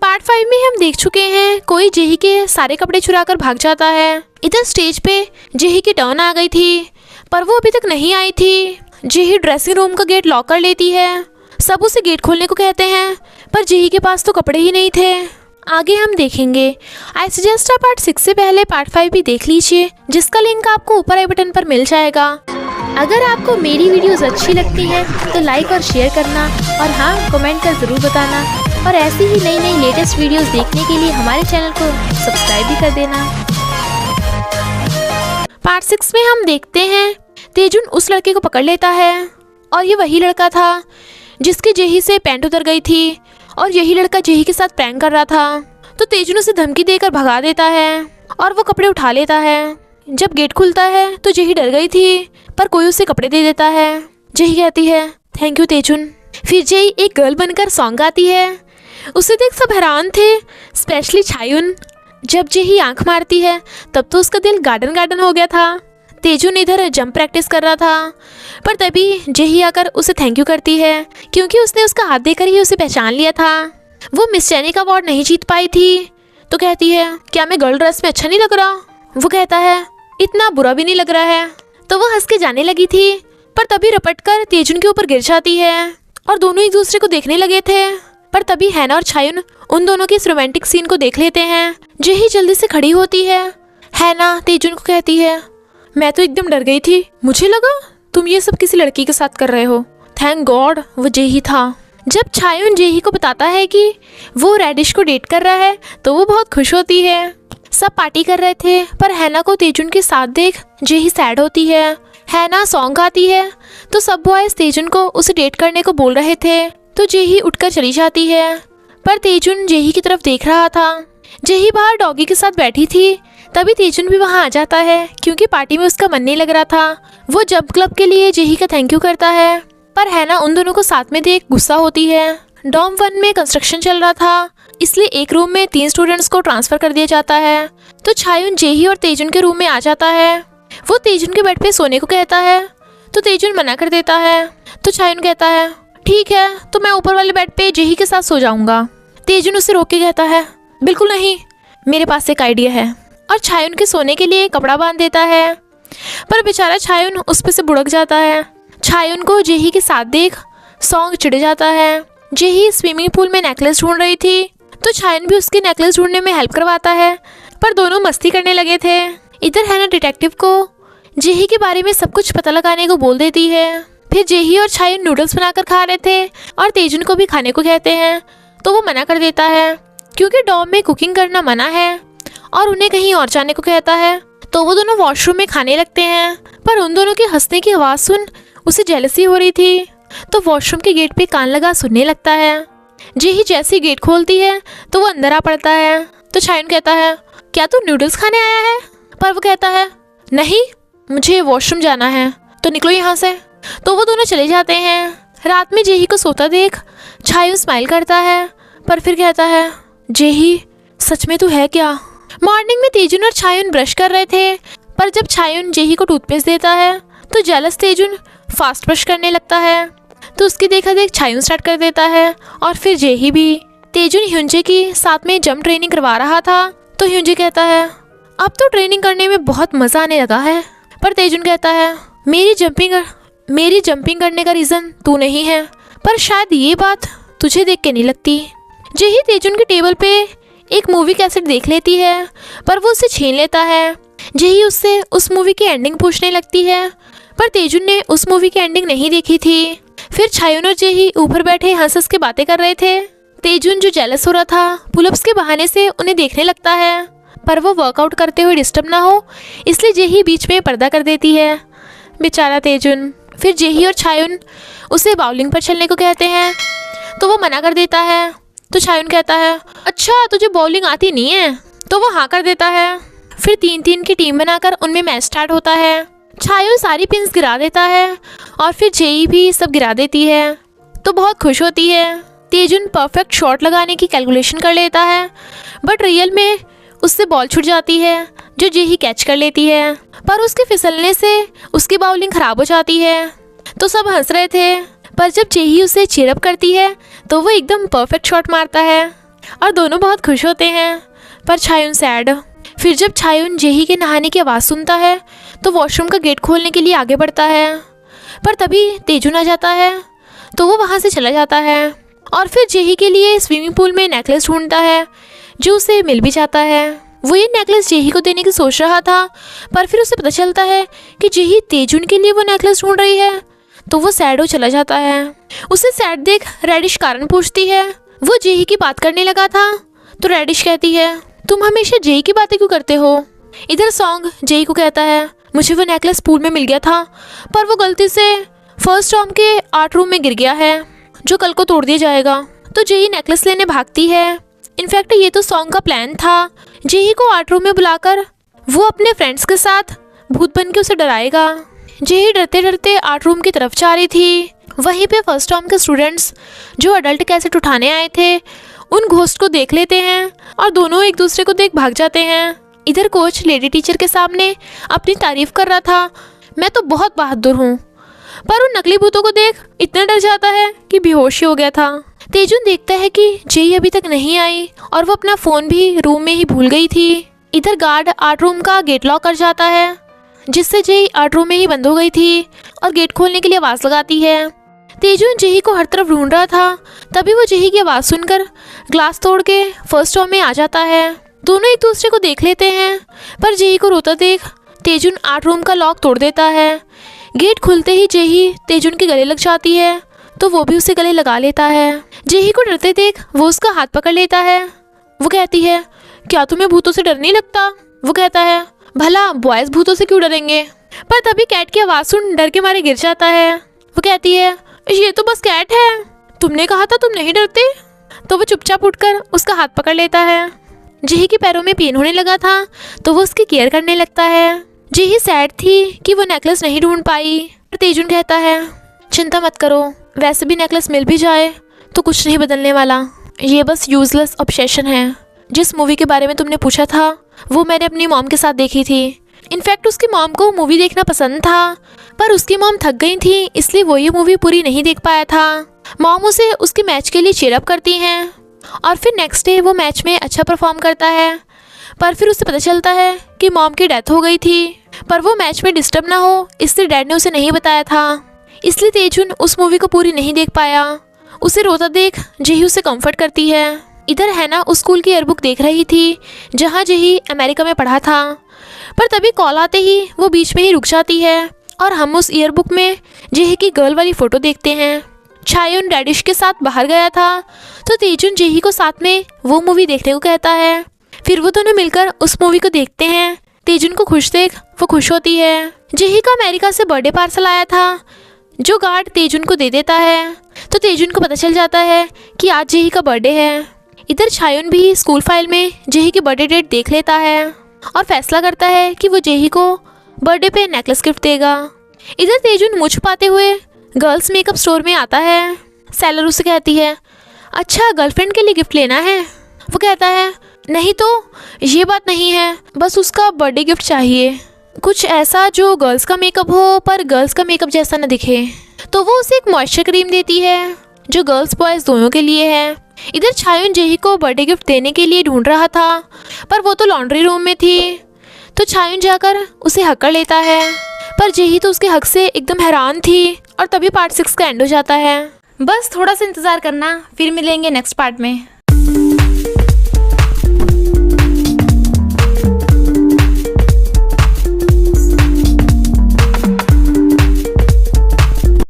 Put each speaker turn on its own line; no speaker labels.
Part 5 में हम देख चुके हैं कोई जेही के सारे कपड़े चुरा कर भाग जाता है। इधर स्टेज पे जेही की टर्न आ गई थी पर वो अभी तक नहीं आई थी। जेही ड्रेसिंग रूम का गेट लॉक कर लेती है। सब उसे गेट खोलने को कहते हैं पर जेही के पास तो कपड़े ही नहीं थे। आगे हम देखेंगे। आई सजेस्ट आप पार्ट 6 से पहले पार्ट 5 भी देख लीजिए, जिसका लिंक आपको ऊपर आई बटन पर मिल जाएगा। अगर आपको मेरी वीडियोस अच्छी लगती हैं तो लाइक और शेयर करना और हाँ, कमेंट कर ज़रूर बताना। और ऐसी ही नई नई लेटेस्ट वीडियोस देखने के लिए हमारे चैनल को सब्सक्राइब भी कर देना। पार्ट 6 में हम देखते हैं तेजुन उस लड़के को पकड़ लेता है और ये वही लड़का था जिसकी जेही से पैंट उतर गई थी और यही लड़का जेही के साथ प्रैंक कर रहा था। तो तेजुन उसे धमकी देकर भगा देता है और वो कपड़े उठा लेता है। जब गेट खुलता है तो जेही डर गई थी पर कोई उसे कपड़े दे देता है। जेही कहती है थैंक यू तेजुन। फिर जेही एक गर्ल बनकर सॉन्ग गाती है। उसे देख सब हैरान थे, स्पेशली छायुन। जब जेही आंख मारती है तब तो उसका दिल गार्डन गार्डन हो गया था। तेजुन इधर जंप प्रैक्टिस कर रहा था पर तभी जेही आकर उसे थैंक यू करती है क्योंकि उसने उसका हाथ देकर ही उसे पहचान लिया था। वो मिस चैनी का अवार्ड नहीं जीत पाई थी तो कहती है क्या मैं गर्ल ड्रेस में अच्छा नहीं लग रहा। वो कहता है इतना बुरा भी नहीं लग रहा है। तो वो हंस के जाने लगी थी पर तभी रपट कर तेजुन के ऊपर गिर जाती है और दोनों एक दूसरे को देखने लगे थे। पर तभी हैना और छायुन उन दोनों के इस रोमांटिक सीन को देख लेते हैं। जेही जल्दी से खड़ी होती है। हैना तेजुन को कहती है मैं तो एकदम डर गई थी, मुझे लगा तुम ये सब किसी लड़की के साथ कर रहे हो। थैंक गॉड वो जेही था। जब छायुन जेही को बताता है कि वो रेडिश को डेट कर रहा है तो वो बहुत खुश होती है। सब पार्टी कर रहे थे पर हैना को तेजुन के साथ देख जेही सैड होती है। हैना सॉन्ग गाती है तो सब बॉयज तेजुन को उसे डेट करने को बोल रहे थे तो जेही उठकर चली जाती है पर तेजुन जेही की तरफ देख रहा था। जेही बाहर डॉगी के साथ बैठी थी तभी तेजुन भी वहां आ जाता है क्योंकि पार्टी में उसका मन नहीं लग रहा था। वो जंप क्लब के लिए जेही का थैंक यू करता है पर हैना उन दोनों को साथ में देख गुस्सा होती है। डॉम 1 में कंस्ट्रक्शन चल रहा था इसलिए एक रूम में 3 स्टूडेंट्स को ट्रांसफर कर दिया जाता है। तो छायुन जेही और तेजुन के रूम में आ जाता है। वो तेजुन के बेड पे सोने को कहता है तो तेजुन मना कर देता है। तो छायुन कहता है ठीक है तो मैं ऊपर वाले बेड पे जेही के साथ सो जाऊंगा। तेजुन उसे रोक के कहता है बिल्कुल नहीं, मेरे पास एक आइडिया है और छायुन के सोने के लिए कपड़ा बांध देता है पर बेचारा छायुन उस पे से बुड़क जाता है। छायुन को जेही के साथ देख सॉन्ग चिढ़ जाता है। जेही स्विमिंग पूल में नेकलेस ढूंढ रही थी तो छायुन भी उसके नेकलेस ढूंढने में हेल्प करवाता है पर दोनों मस्ती करने लगे थे। इधर हैना डिटेक्टिव को जेही के बारे में सब कुछ पता लगाने को बोल देती है। फिर जेही और छायुन नूडल्स बनाकर खा रहे थे और तेजुन को भी खाने को कहते हैं तो वो मना कर देता है क्योंकि डॉम में कुकिंग करना मना है और उन्हें कहीं और जाने को कहता है। तो वो दोनों वॉशरूम में खाने लगते हैं पर उन दोनों के हंसने की आवाज़ सुन उसे जेलसी हो रही थी तो वॉशरूम के गेट पे कान लगा सुनने लगता है। जेही जैसे गेट खोलती है तो वो अंदर आ पड़ता है। तो छायुन कहता है क्या तू नूडल्स खाने आया है। पर वो कहता है नहीं, मुझे वॉशरूम जाना है तो निकलो यहाँ से। तो वो दोनों चले जाते हैं। रात में जेही को सोता देख छायुन स्माइल करता है पर फिर कहता है जेही सच में तू है क्या। मॉर्निंग में तेजुन और छायुन ब्रश कर रहे थे पर जब छायुन जेही को टूथपेस्ट देता है तो जेलस तेजुन फास्ट ब्रश करने लगता है तो उसकी देखा देख छायुन स्टार्ट कर देता है और फिर जेही भी। तेजुन ह्युंजे की साथ में जंप ट्रेनिंग करवा रहा था तो ह्युंजे कहता है अब तो ट्रेनिंग करने में बहुत मज़ा आने लगा है। पर तेजुन कहता है मेरी जंपिंग करने का रीज़न तू नहीं है पर शायद ये बात तुझे देख के नहीं लगती। जेही तेजुन के टेबल पे एक मूवी कैसेट देख लेती है पर वो उसे छीन लेता है। जेही उससे उस मूवी की एंडिंग पूछने लगती है पर तेजुन ने उस मूवी की एंडिंग नहीं देखी थी। फिर छायुन और जेही ऊपर बैठे हंस हंस के बातें कर रहे थे। तेजुन जो जेलस हो रहा था पुलअप्स के बहाने से उन्हें देखने लगता है पर वो वर्कआउट करते हुए डिस्टर्ब ना हो इसलिए जेही बीच में पर्दा कर देती है। बेचारा तेजुन। फिर जेही और छायुन उसे बाउलिंग पर चलने को कहते हैं तो वो मना कर देता है। तो छायुन कहता है अच्छा तुझे बॉलिंग आती नहीं है। तो वो हाँ कर देता है। फिर 3-3 की टीम बनाकर उनमें मैच स्टार्ट होता है। छायुन सारी पिन्स गिरा देता है और फिर जेही भी सब गिरा देती है तो बहुत खुश होती है। तेजुन परफेक्ट शॉट लगाने की कैलकुलेशन कर लेता है बट रियल में उससे बॉल छूट जाती है जो जेही कैच कर लेती है पर उसके फिसलने से उसकी बाउलिंग खराब हो जाती है। तो सब हंस रहे थे पर जब जेही उसे चीयरअप करती है तो वो एकदम परफेक्ट शॉट मारता है। और दोनों बहुत खुश होते हैं, पर छायुन सैड। फिर जब छायुन जेही के नहाने की आवाज़ सुनता है तो वॉशरूम का गेट खोलने के लिए आगे बढ़ता है, पर तभी तेजुन आ जाता है तो वो वहाँ से चला जाता है और फिर जेही के लिए स्विमिंग पूल में नेकलेस ढूंढता है, जो उसे मिल भी जाता है। वो ये नेकलेस जेही को देने की सोच रहा था, पर फिर उसे पता चलता है कि जेही तेजुन के लिए वो नेकलेस ढूंढ रही है, तो वो सैड हो चला जाता है। उसे सैड देख रेडिश कारण पूछती है। वो जेही की बात करने लगा था तो रेडिश कहती है, तुम हमेशा जेही की बातें क्यों करते हो? इधर सॉन्ग जेही को कहता है, मुझे वो नेकलेस पूल में मिल गया था, पर वो गलती से फर्स्ट टॉम के आर्ट रूम में गिर गया है, जो कल को तोड़ दिया जाएगा। तो जेही नेकलेस लेने भागती है। इनफैक्ट ये तो सॉन्ग का प्लान था, जेही को आर्ट रूम में बुलाकर वो अपने फ्रेंड्स के साथ भूत बन के उसे डराएगा। जेही डरते डरते आर्ट रूम की तरफ जा रही थी। वहीं पे फर्स्ट टर्म के स्टूडेंट्स जो अडल्ट कैसेट उठाने आए थे उन घोस्ट को देख लेते हैं और दोनों एक दूसरे को देख भाग जाते हैं। इधर कोच लेडी टीचर के सामने अपनी तारीफ कर रहा था, मैं तो बहुत बहादुर हूँ, पर उन नकली भूतों को देख इतना डर जाता है कि बेहोश ही हो गया था। तेजुन देखता है कि जेही अभी तक नहीं आई और वो अपना फ़ोन भी रूम में ही भूल गई थी। इधर गार्ड आर्ट रूम का गेट लॉक कर जाता है, जिससे जेही आर्ट रूम में ही बंद हो गई थी और गेट खोलने के लिए आवाज़ लगाती है। तेजुन जेही को हर तरफ ढूंढ रहा था, तभी वो जेही की आवाज़ सुनकर ग्लास तोड़ के फर्स्ट हॉल में आ जाता है। दोनों एक दूसरे को देख लेते हैं, पर जेही को रोता देख तेजुन आर्ट रूम का लॉक तोड़ देता है। गेट खुलते ही जेही तेजुन के गले लग जाती है, तो वो भी उसे गले लगा लेता है। जेही को डरते देख वो उसका हाथ पकड़ लेता है। वो कहती है, क्या तुम्हें भूतों से डर नहीं लगता? वो कहता है, भला बॉयज़ भूतों से क्यों डरेंगे? पर तभी कैट की आवाज़ सुन डर के मारे गिर जाता है। वो कहती है, ये तो बस कैट है, तुमने कहा था तुम नहीं डरते। तो वो चुपचाप उठकर उसका हाथ पकड़ लेता है। जेही के पैरों में पेन होने लगा था तो वो उसकी केयर करने लगता है। जेही सैड थी कि वो नेकलेस नहीं ढूंढ पाई। तेजुन कहता है, चिंता मत करो, वैसे भी नेकलेस मिल भी जाए तो कुछ नहीं बदलने वाला, ये बस यूजलेस ऑब्सेशन है। जिस मूवी के बारे में तुमने पूछा था वो मैंने अपनी मॉम के साथ देखी थी। इनफैक्ट उसकी मॉम को मूवी देखना पसंद था, पर उसकी मॉम थक गई थी, इसलिए वो ये मूवी पूरी नहीं देख पाया था। मॉम उसे उसके मैच के लिए चीयर अप करती हैं और फिर नेक्स्ट डे वो मैच में अच्छा परफॉर्म करता है, पर फिर उसे पता चलता है कि मॉम की डेथ हो गई थी, पर वो मैच में डिस्टर्ब ना हो इसलिए डैड ने उसे नहीं बताया था। इसलिए तेजुन उस मूवी को पूरी नहीं देख पाया। उसे रोता देख जेही उसे कंफर्ट करती है। इधर हैना उस स्कूल की ईयरबुक देख रही थी जहाँ जेही अमेरिका में पढ़ा था, पर तभी कॉल आते ही वो बीच में ही रुक जाती है और हम उस ईयरबुक में जेही की गर्ल वाली फ़ोटो देखते हैं। छायुन डैडिश के साथ बाहर गया था तो तेजुन जेही को साथ में वो मूवी देखने को कहता है। फिर वो दोनों मिलकर उस मूवी को देखते हैं। तेजुन को खुश देख वो खुश होती है। जेही का अमेरिका से बर्थडे पार्सल आया था जो गार्ड तेजुन को दे देता है, तो तेजुन को पता चल जाता है कि आज जेही का बर्थडे है। इधर छायुन भी स्कूल फाइल में जेही की बर्थडे डेट देख लेता है और फैसला करता है कि वो जेही को बर्थडे पे नेकलेस गिफ्ट देगा। इधर तेजुन मुँह छुपाते हुए गर्ल्स मेकअप स्टोर में आता है। सेलर उसे कहती है, अच्छा गर्लफ्रेंड के लिए गिफ्ट लेना है? वो कहता है, नहीं तो ये बात नहीं है, बस उसका बर्थडे गिफ्ट चाहिए, कुछ ऐसा जो गर्ल्स का मेकअप हो पर गर्ल्स का मेकअप जैसा न दिखे। तो वो उसे एक मॉइस्चर क्रीम देती है जो गर्ल्स बॉयज़ दोनों के लिए है। इधर छायुन जेही को बर्थडे गिफ्ट देने के लिए ढूंढ रहा था, पर वो तो लॉन्ड्री रूम में थी, तो छायुन जाकर उसे हक कर लेता है, पर जेही तो उसके हक से एकदम हैरान थी। और तभी पार्ट 6 का एंड हो जाता है।
बस थोड़ा सा इंतज़ार करना, फिर मिलेंगे नेक्स्ट पार्ट में।